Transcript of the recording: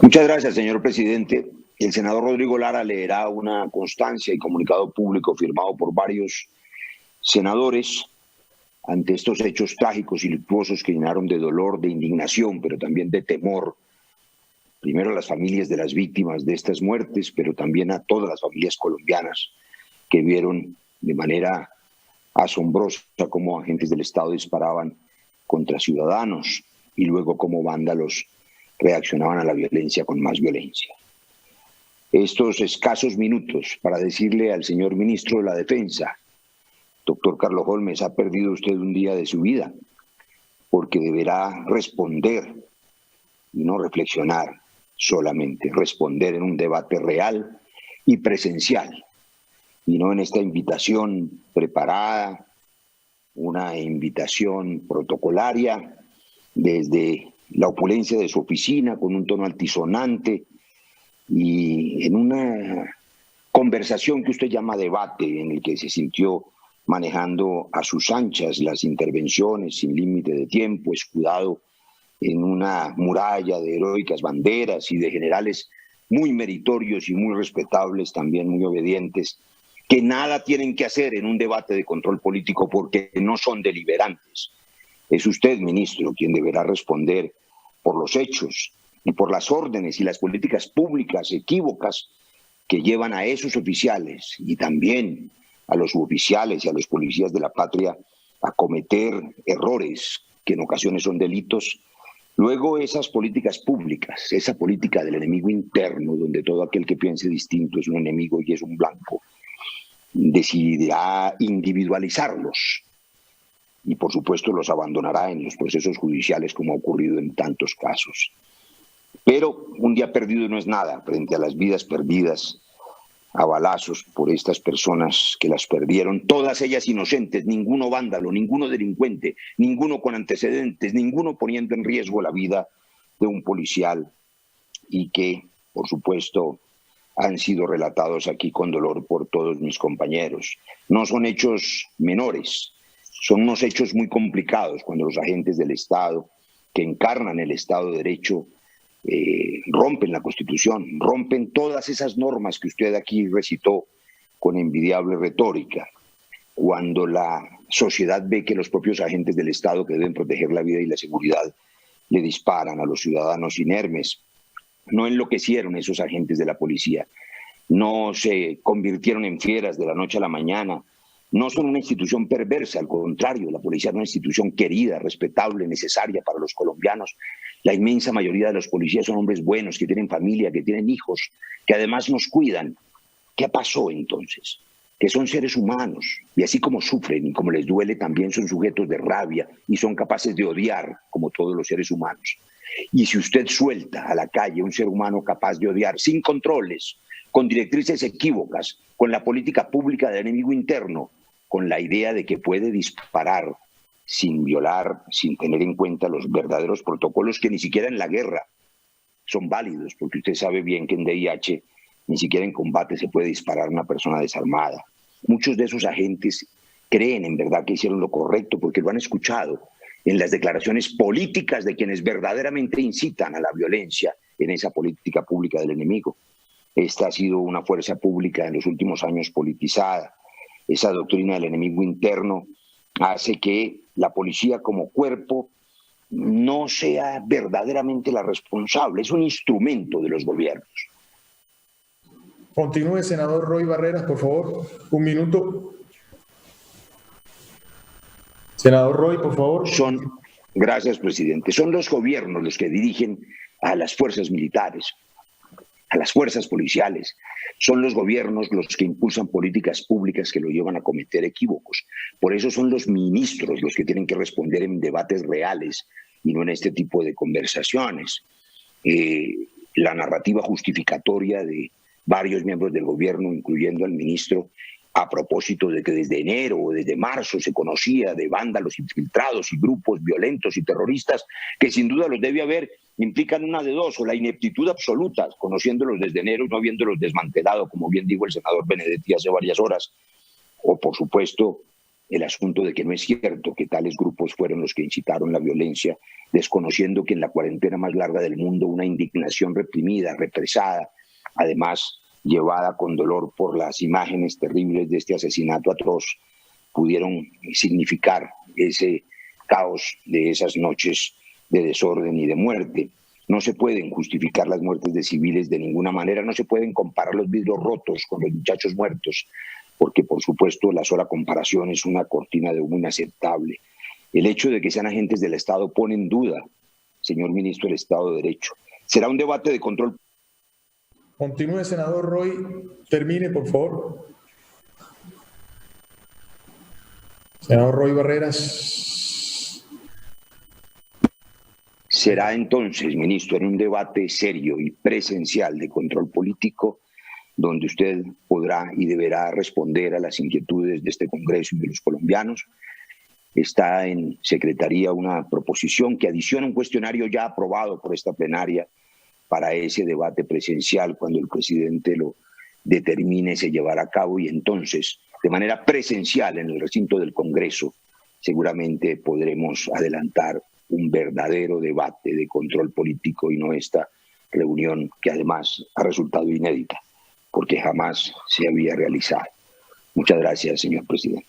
Muchas gracias, señor presidente. El senador Rodrigo Lara leerá una constancia y comunicado público firmado por varios senadores ante estos hechos trágicos y luctuosos que llenaron de dolor, de indignación, pero también de temor, primero a las familias de las víctimas de estas muertes, pero también a todas las familias colombianas que vieron de manera asombrosa cómo agentes del Estado disparaban contra ciudadanos y luego cómo vándalos reaccionaban a la violencia con más violencia. Estos escasos minutos para decirle al señor ministro de la Defensa, doctor Carlos Holmes, ha perdido usted un día de su vida, porque deberá responder y no reflexionar solamente, responder en un debate real y presencial, y no en esta invitación preparada, una invitación protocolaria desde la opulencia de su oficina con un tono altisonante y en una conversación que usted llama debate, en el que se sintió manejando a sus anchas las intervenciones sin límite de tiempo, escudado en una muralla de heroicas banderas y de generales muy meritorios y muy respetables, también muy obedientes, que nada tienen que hacer en un debate de control político porque no son deliberantes. Es usted, ministro, quien deberá responder por los hechos y por las órdenes y las políticas públicas equívocas que llevan a esos oficiales y también a los suboficiales y a los policías de la patria a cometer errores que en ocasiones son delitos. Luego esas políticas públicas, esa política del enemigo interno, donde todo aquel que piense distinto es un enemigo y es un blanco, decidirá individualizarlos y por supuesto los abandonará en los procesos judiciales como ha ocurrido en tantos casos. Pero un día perdido no es nada frente a las vidas perdidas a balazos por estas personas que las perdieron, todas ellas inocentes, ninguno vándalo, ninguno delincuente, ninguno con antecedentes, ninguno poniendo en riesgo la vida de un policial y que, por supuesto, han sido relatados aquí con dolor por todos mis compañeros. No son hechos menores, son unos hechos muy complicados cuando los agentes del Estado que encarnan el Estado de Derecho rompen la Constitución, rompen todas esas normas que usted aquí recitó con envidiable retórica. Cuando la sociedad ve que los propios agentes del Estado que deben proteger la vida y la seguridad le disparan a los ciudadanos inermes, no enloquecieron esos agentes de la policía, no se convirtieron en fieras de la noche a la mañana, no son una institución perversa, al contrario, la policía es una institución querida, respetable, necesaria para los colombianos. La inmensa mayoría de los policías son hombres buenos, que tienen familia, que tienen hijos, que además nos cuidan. ¿Qué pasó entonces? Que son seres humanos y así como sufren y como les duele, también son sujetos de rabia y son capaces de odiar como todos los seres humanos. Y si usted suelta a la calle un ser humano capaz de odiar sin controles, con directrices equívocas, con la política pública del enemigo interno, con la idea de que puede disparar sin violar, sin tener en cuenta los verdaderos protocolos que ni siquiera en la guerra son válidos, porque usted sabe bien que en DIH ni siquiera en combate se puede disparar a una persona desarmada. Muchos de esos agentes creen en verdad que hicieron lo correcto porque lo han escuchado en las declaraciones políticas de quienes verdaderamente incitan a la violencia en esa política pública del enemigo. Esta ha sido una fuerza pública en los últimos años politizada. Esa doctrina del enemigo interno hace que la policía como cuerpo no sea verdaderamente la responsable, es un instrumento de los gobiernos. Continúe, senador Roy Barreras, por favor. Un minuto. Senador Roy, por favor. Gracias, presidente. Son los gobiernos los que dirigen a las fuerzas militares, a las fuerzas policiales. Son los gobiernos los que impulsan políticas públicas que lo llevan a cometer equívocos. Por eso son los ministros los que tienen que responder en debates reales y no en este tipo de conversaciones. La narrativa justificatoria de varios miembros del gobierno, incluyendo al ministro, a propósito de que desde enero o desde marzo se conocía de vándalos infiltrados y grupos violentos y terroristas, que sin duda los debe haber, implican una de dos, o la ineptitud absoluta, conociéndolos desde enero y no habiéndolos desmantelado, como bien dijo el senador Benedetti hace varias horas, o por supuesto el asunto de que no es cierto que tales grupos fueron los que incitaron la violencia, desconociendo que en la cuarentena más larga del mundo una indignación reprimida, represada, además llevada con dolor por las imágenes terribles de este asesinato atroz, pudieron significar ese caos de esas noches de desorden y de muerte. No se pueden justificar las muertes de civiles de ninguna manera, no se pueden comparar los vidrios rotos con los muchachos muertos, porque por supuesto la sola comparación es una cortina de humo inaceptable. El hecho de que sean agentes del Estado pone en duda, señor ministro, el Estado de Derecho. Será un debate de control. Continúe, senador Roy. Termine, por favor. Senador Roy Barreras. Será entonces, ministro, en un debate serio y presencial de control político, donde usted podrá y deberá responder a las inquietudes de este Congreso y de los colombianos. Está en Secretaría una proposición que adiciona un cuestionario ya aprobado por esta plenaria para ese debate presencial. Cuando el presidente lo determine, se llevará a cabo, y entonces, de manera presencial en el recinto del Congreso, seguramente podremos adelantar un verdadero debate de control político y no esta reunión que además ha resultado inédita, porque jamás se había realizado. Muchas gracias, señor presidente.